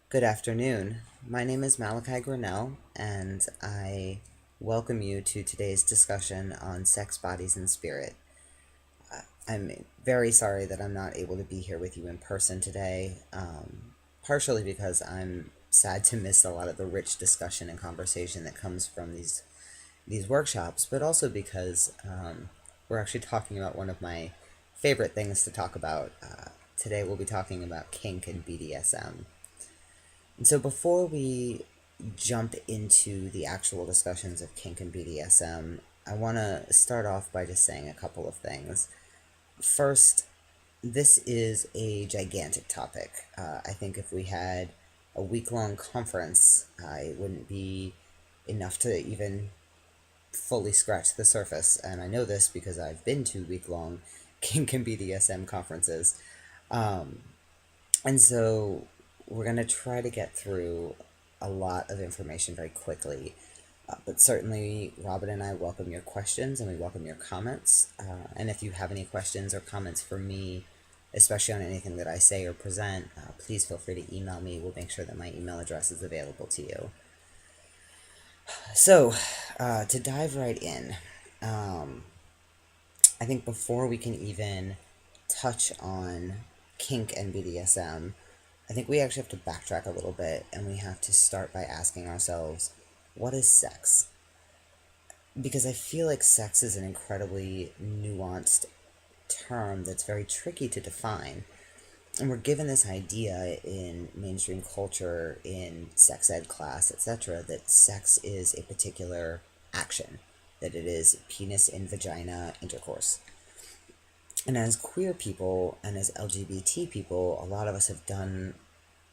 Good afternoon. My name is Malachi Grennell, and I welcome you to today's discussion on sex, bodies, and spirit. I'm very sorry that I'm not able to be here with you in person today, partially because I'm sad to miss a lot of the rich discussion and conversation that comes from these workshops, but also because we're actually talking about one of my favorite things to talk about. Today we'll be talking about kink and BDSM. And so before we jump into the actual discussions of kink and BDSM, I want to start off by just saying a couple of things. First, this is a gigantic topic. I think if we had a week long conference, it wouldn't be enough to even fully scratch the surface. And I know this because I've been to week long kink and BDSM conferences. Um, and so we're going to try to get through a lot of information very quickly. But certainly, Robin and I welcome your questions and we welcome your comments. And if you have any questions or comments for me, especially on anything that I say or present, please feel free to email me. We'll make sure that my email address is available to you. So, to dive right in, um, I think before we can even touch on kink and BDSM, I think we actually have to backtrack a little bit and we have to start by asking ourselves, what is sex? Because I feel like sex is an incredibly nuanced term that's very tricky to define. And we're given this idea in mainstream culture, in sex ed class, etc., that sex is a particular action, that it is penis and vagina intercourse. And as queer people and as LGBT people, a lot of us have done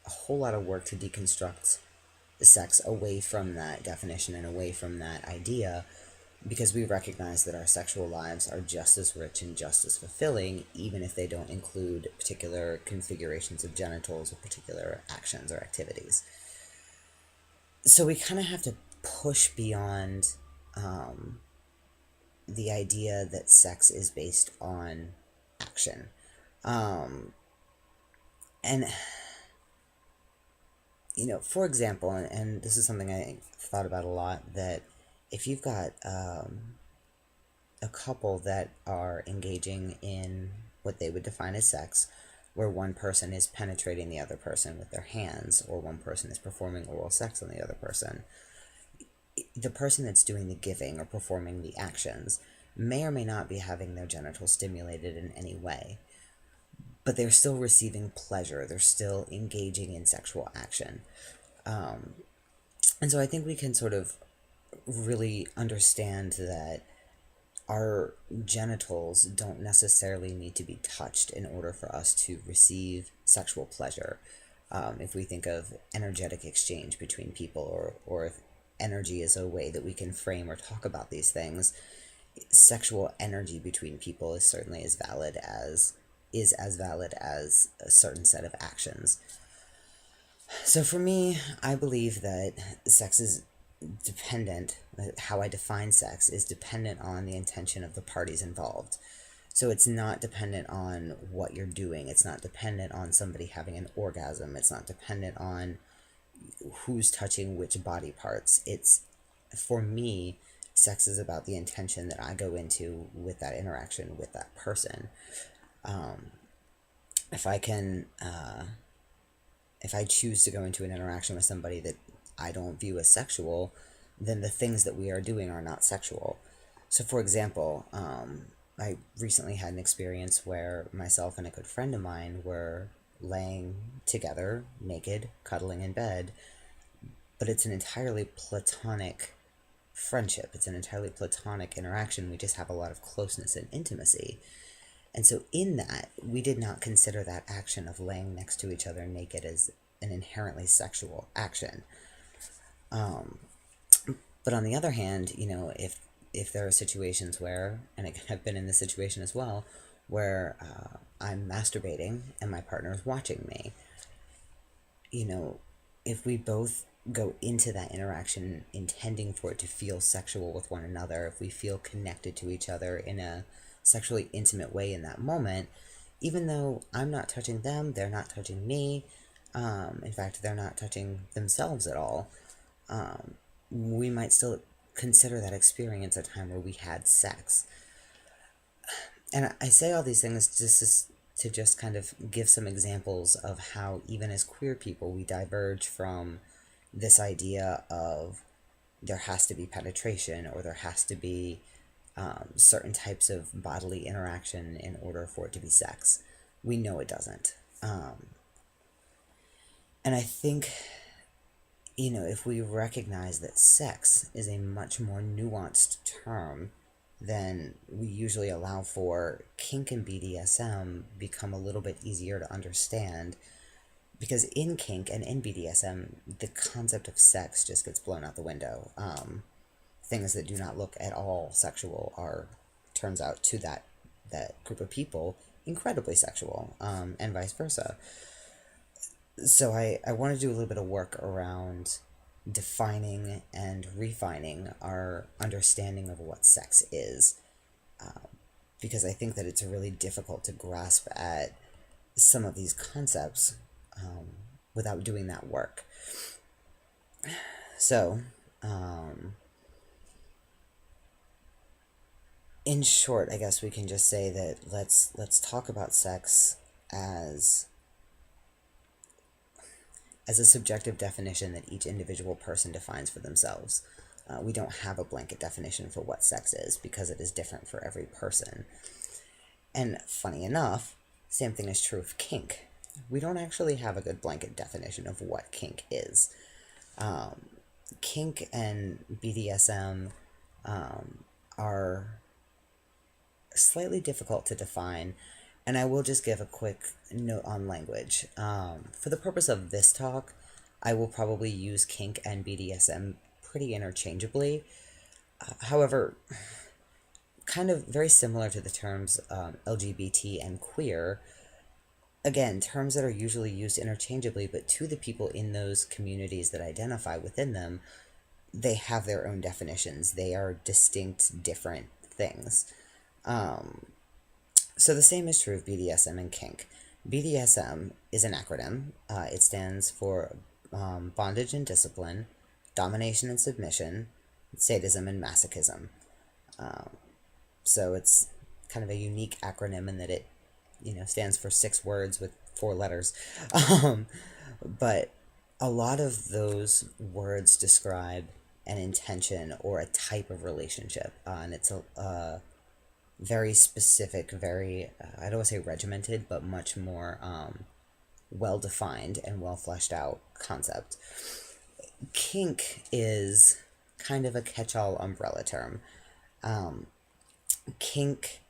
a whole lot of work to deconstruct sex away from that definition and away from that idea because we recognize that our sexual lives are just as rich and just as fulfilling, even if they don't include particular configurations of genitals or particular actions or activities. So we kind of have to push beyond the idea that sex is based on action. Um, and for example, and this is something I thought about a lot, that if you've got a couple that are engaging in what they would define as sex, where one person is penetrating the other person with their hands, or one person is performing oral sex on the other person, the person that's doing the giving or performing the actions may or may not be having their genitals stimulated in any way, but they're still receiving pleasure, they're still engaging in sexual action. And so I think we can sort of really understand that our genitals don't necessarily need to be touched in order for us to receive sexual pleasure. If we think of energetic exchange between people, or if energy is a way that we can frame or talk about these things, sexual energy between people is certainly as valid as a certain set of actions. So for me, I believe that sex is dependent, how I define sex is dependent on the intention of the parties involved. So it's not dependent on what you're doing. It's not dependent on somebody having an orgasm. It's not dependent on who's touching which body parts. For me, sex is about the intention that I go into with that interaction with that person. If I can, if I choose to go into an interaction with somebody that I don't view as sexual, then the things that we are doing are not sexual. So, for example, I recently had an experience where myself and a good friend of mine were laying together, naked, cuddling in bed, but it's an entirely platonic friendship. It's an entirely platonic interaction. We just have a lot of closeness and intimacy. And so, in that, we did not consider that action of laying next to each other naked as an inherently sexual action. But on the other hand, if there are situations where, and again, I've been in this situation as well, where I'm masturbating and my partner is watching me, if we both go into that interaction intending for it to feel sexual with one another, if we feel connected to each other in a sexually intimate way in that moment, even though I'm not touching them, they're not touching me, In fact, they're not touching themselves at all, we might still consider that experience a time where we had sex. And I say all these things to just kind of give some examples of how, even as queer people, we diverge from this idea of there has to be penetration or there has to be certain types of bodily interaction in order for it to be sex. We know it doesn't. And I think, if we recognize that sex is a much more nuanced term than we usually allow for, kink and BDSM become a little bit easier to understand, because in kink and in BDSM, the concept of sex just gets blown out the window. Things that do not look at all sexual are, turns out, to that group of people, incredibly sexual, and vice versa. So I want to do a little bit of work around defining and refining our understanding of what sex is, because I think that it's really difficult to grasp at some of these concepts without doing that work. So, in short, I guess we can just say that let's talk about sex as a subjective definition that each individual person defines for themselves. We don't have a blanket definition for what sex is because it is different for every person. And funny enough, same thing is true of kink. We don't actually have a good blanket definition of what kink is. Kink and BDSM are slightly difficult to define, and I will just give a quick note on language. For the purpose of this talk, I will probably use kink and BDSM pretty interchangeably. However, kind of very similar to the terms LGBT and queer, again, terms that are usually used interchangeably, but to the people in those communities that identify within them, they have their own definitions. They are distinct, different things. So the same is true of BDSM and kink. BDSM is an acronym. It stands for bondage and discipline, domination and submission, sadism and masochism. So it's kind of a unique acronym in that it, stands for 6 words with 4 letters. But a lot of those words describe an intention or a type of relationship, and it's a very specific, very, I don't want to say regimented, but much more well defined and well fleshed out concept. Kink is kind of a catch all umbrella term. Kink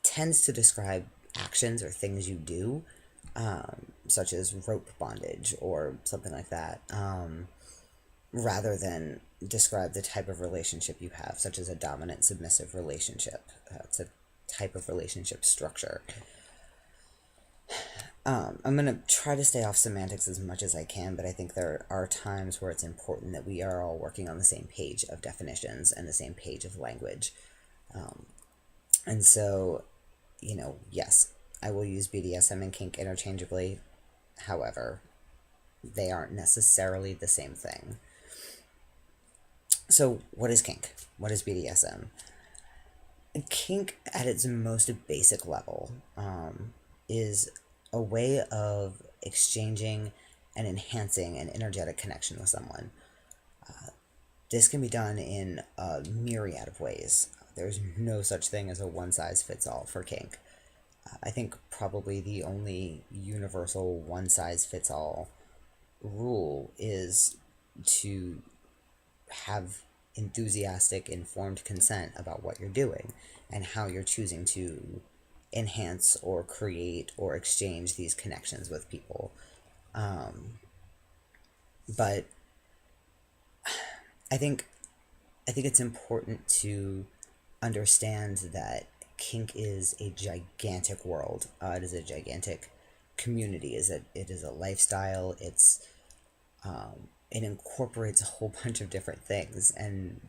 tends to describe actions or things you do, such as rope bondage or something like that, rather than describe the type of relationship you have, such as a dominant submissive relationship. It's a type of relationship structure. I'm going to try to stay off semantics as much as I can, but I think there are times where it's important that we are all working on the same page of definitions and the same page of language. And so, yes, I will use BDSM and kink interchangeably. However, they aren't necessarily the same thing. So, what is kink? What is BDSM? Kink, at its most basic level, is a way of exchanging and enhancing an energetic connection with someone. This can be done in a myriad of ways. There's no such thing as a one-size-fits-all for kink. I think probably the only universal one-size-fits-all rule is to have enthusiastic, informed consent about what you're doing and how you're choosing to enhance or create or exchange these connections with people. But I think it's important to understand that kink is a gigantic world. It is a gigantic community. It is a lifestyle. It incorporates a whole bunch of different things, and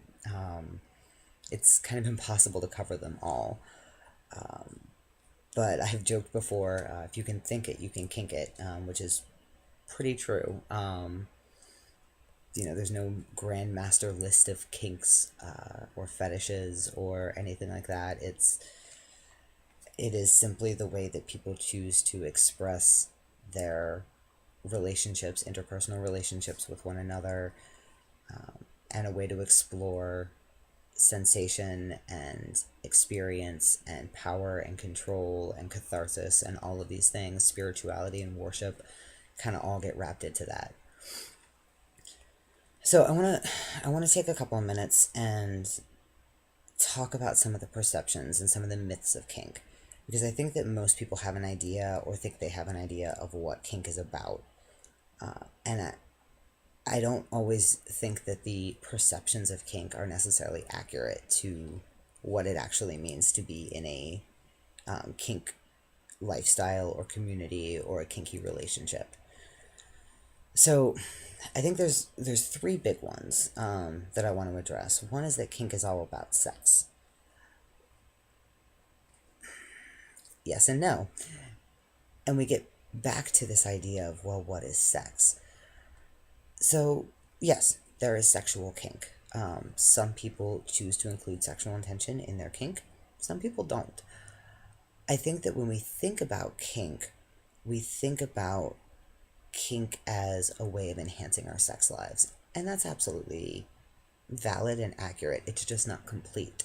it's kind of impossible to cover them all. But I have joked before, if you can think it, you can kink it, which is pretty true. There's no grandmaster list of kinks or fetishes or anything like that. It is simply the way that people choose to express their relationships, interpersonal relationships with one another, and a way to explore sensation and experience and power and control and catharsis and all of these things, spirituality and worship, kind of all get wrapped into that. So I want to take a couple of minutes and talk about some of the perceptions and some of the myths of kink, because I think that most people have an idea or think they have an idea of what kink is about. And I don't always think that the perceptions of kink are necessarily accurate to what it actually means to be in a kink lifestyle or community or a kinky relationship. So I think there's three big ones that I want to address. One is that kink is all about sex. Yes and no. And we get back to this idea of, well, what is sex? So, yes, there is sexual kink. Some people choose to include sexual intention in their kink, some people don't. I think that when we think about kink, we think about kink as a way of enhancing our sex lives. And that's absolutely valid and accurate. It's just not complete.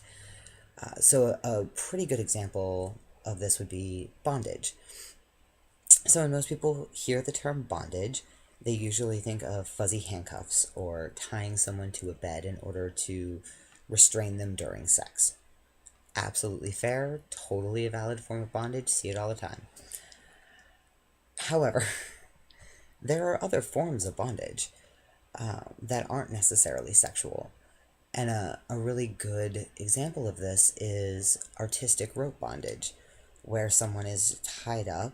So, a pretty good example of this would be bondage. So, when most people hear the term bondage, they usually think of fuzzy handcuffs or tying someone to a bed in order to restrain them during sex. Absolutely fair, totally a valid form of bondage, see it all the time. However, there are other forms of bondage that aren't necessarily sexual. And a really good example of this is artistic rope bondage, where someone is tied up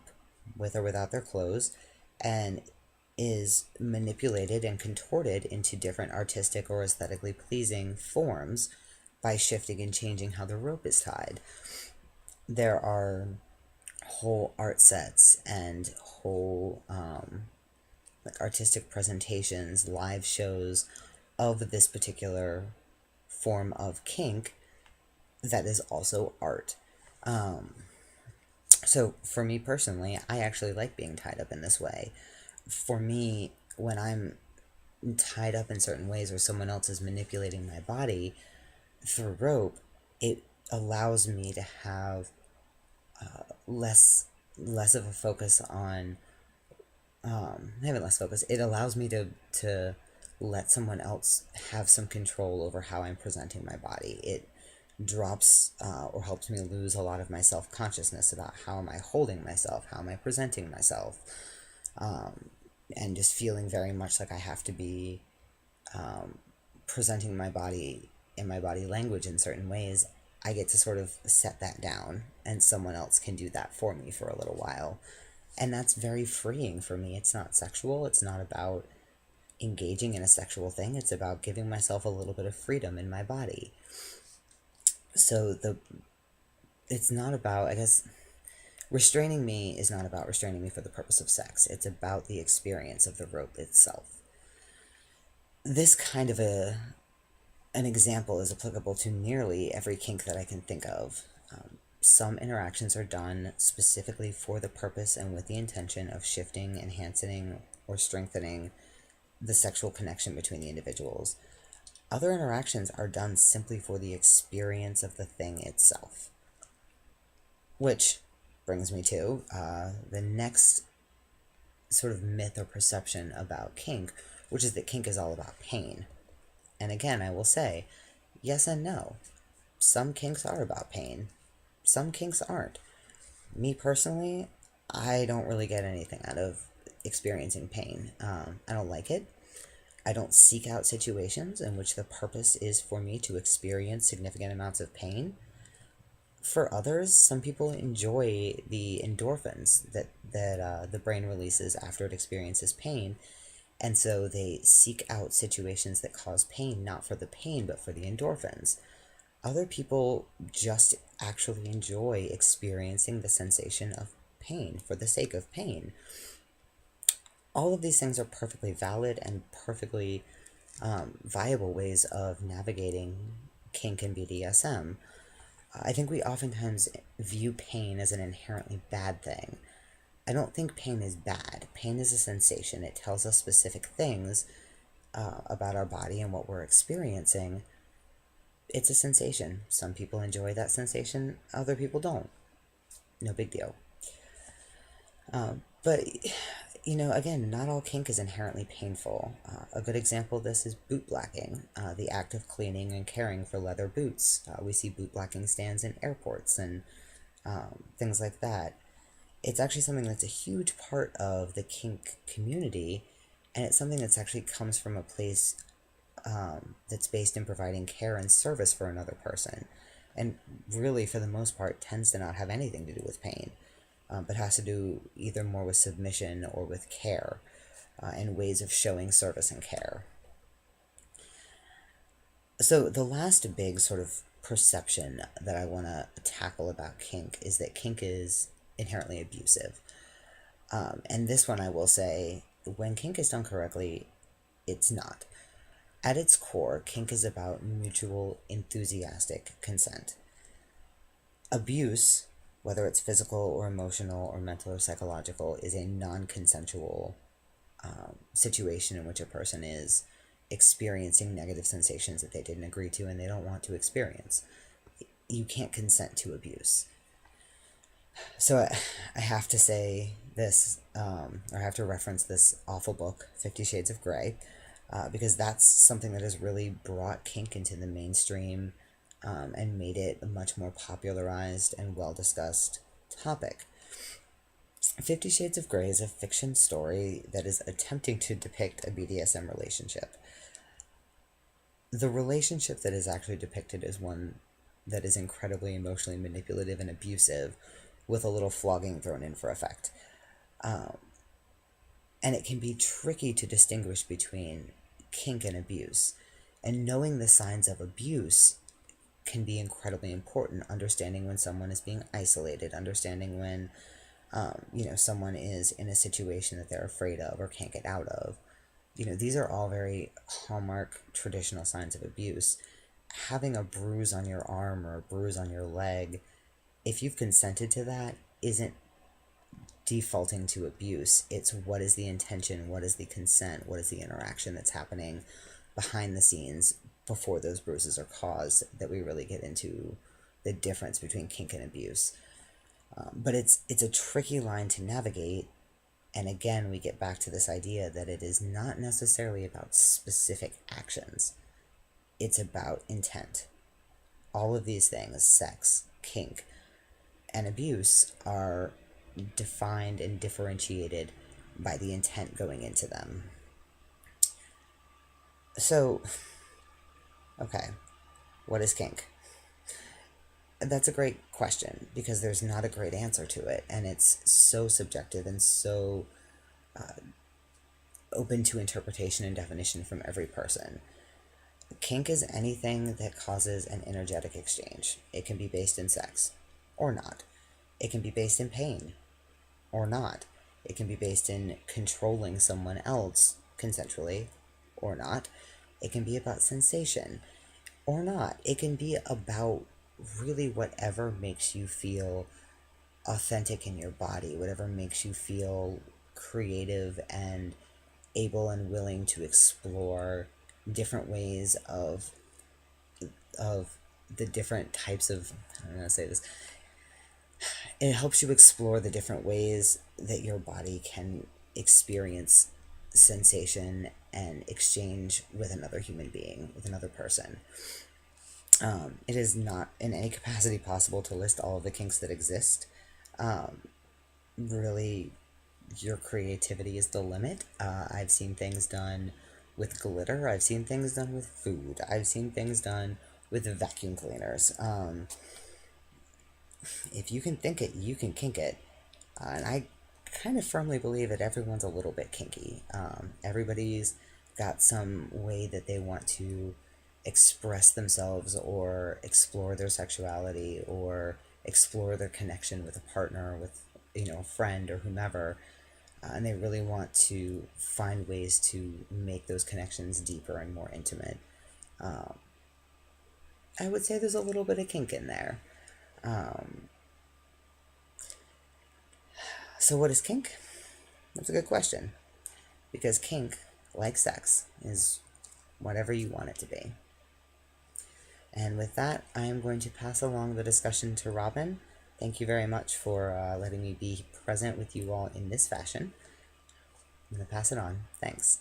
with or without their clothes and is manipulated and contorted into different artistic or aesthetically pleasing forms by shifting and changing how the rope is tied. There are whole art sets and whole artistic presentations, live shows of this particular form of kink that is also art. So for me personally, I actually like being tied up in this way. For me, when I'm tied up in certain ways or someone else is manipulating my body through rope, it allows me to have less of a focus on having less focus. It allows me to let someone else have some control over how I'm presenting my body. It drops or helps me lose a lot of my self-consciousness about how am I holding myself, how am I presenting myself, and just feeling very much like I have to be presenting my body and my body language in certain ways. I get to sort of set that down, and someone else can do that for me for a little while. And that's very freeing for me. It's not sexual, it's not about engaging in a sexual thing, it's about giving myself a little bit of freedom in my body. So it's not about, I guess, restraining me is not about restraining me for the purpose of sex. It's about the experience of the rope itself. This kind of an example is applicable to nearly every kink that I can think of. Some interactions are done specifically for the purpose and with the intention of shifting, enhancing, or strengthening the sexual connection between the individuals. Other interactions are done simply for the experience of the thing itself. Which brings me to the next sort of myth or perception about kink, which is that kink is all about pain. And again, I will say, yes and no. Some kinks are about pain. Some kinks aren't. Me personally, I don't really get anything out of experiencing pain. I don't like it. I don't seek out situations in which the purpose is for me to experience significant amounts of pain. For others, some people enjoy the endorphins that the brain releases after it experiences pain, and so they seek out situations that cause pain, not for the pain, but for the endorphins. Other people just actually enjoy experiencing the sensation of pain for the sake of pain. All of these things are perfectly valid and perfectly viable ways of navigating kink and BDSM. I think we oftentimes view pain as an inherently bad thing. I don't think pain is bad. Pain is a sensation. It tells us specific things about our body and what we're experiencing. It's a sensation. Some people enjoy that sensation, other people don't. No big deal. But, again, not all kink is inherently painful. A good example of this is boot blacking, the act of cleaning and caring for leather boots. We see boot blacking stands in airports and things like that. It's actually something that's a huge part of the kink community, and it's something that's actually comes from a place that's based in providing care and service for another person, and really, for the most part, tends to not have anything to do with pain, but has to do either more with submission or with care, and ways of showing service and care. So, the last big sort of perception that I want to tackle about kink is that kink is inherently abusive. And this one I will say, when kink is done correctly, it's not. At its core, kink is about mutual enthusiastic consent. Abuse, whether it's physical or emotional or mental or psychological, is a non consensual situation in which a person is experiencing negative sensations that they didn't agree to and they don't want to experience. You can't consent to abuse. So I have to say this, or I have to reference this awful book, 50 Shades of Grey, because that's something that has really brought kink into the mainstream and made it a much more popularized and well discussed topic. 50 Shades of Grey is a fiction story that is attempting to depict a BDSM relationship. The relationship that is actually depicted is one that is incredibly emotionally manipulative and abusive, with a little flogging thrown in for effect. And it can be tricky to distinguish between kink and abuse. And knowing the signs of abuse can be incredibly important. Understanding when someone is being isolated, understanding when someone is in a situation that they're afraid of or can't get out of. These are all very hallmark traditional signs of abuse. Having a bruise on your arm or a bruise on your leg, if you've consented to that, isn't defaulting to abuse. It's what is the intention, what is the consent, what is the interaction that's happening behind the scenes before those bruises are caused, that we really get into the difference between kink and abuse. But it's a tricky line to navigate, and again, we get back to this idea that it is not necessarily about specific actions. It's about intent. All of these things, sex, kink, and abuse, are defined and differentiated by the intent going into them. So, okay, what is kink? That's a great question, because there's not a great answer to it, and it's so subjective and so open to interpretation and definition from every person. Kink is anything that causes an energetic exchange. It can be based in sex, or not. It can be based in pain, or not. It can be based in controlling someone else consensually, or not. It can be about sensation, or not. It can be about really whatever makes you feel authentic in your body, whatever makes you feel creative and able and willing to explore different ways of the different types of, I'm going to say this, it helps you explore the different ways that your body can experience sensation and exchange with another human being, with another person. It is not in any capacity possible to list all of the kinks that exist. Really, your creativity is the limit. I've seen things done with glitter. I've seen things done with food. I've seen things done with vacuum cleaners. If you can think it, you can kink it. And I kind of firmly believe that everyone's a little bit kinky. Everybody's got some way that they want to express themselves or explore their sexuality or explore their connection with a partner, with a friend or whomever. and they really want to find ways to make those connections deeper and more intimate. Um, I would say there's a little bit of kink in there. Um, so, what is kink? That's a good question. Because kink, like sex, is whatever you want it to be. And with that, I am going to pass along the discussion to Robin. Thank you very much for letting me be present with you all in this fashion. I'm going to pass it on. Thanks.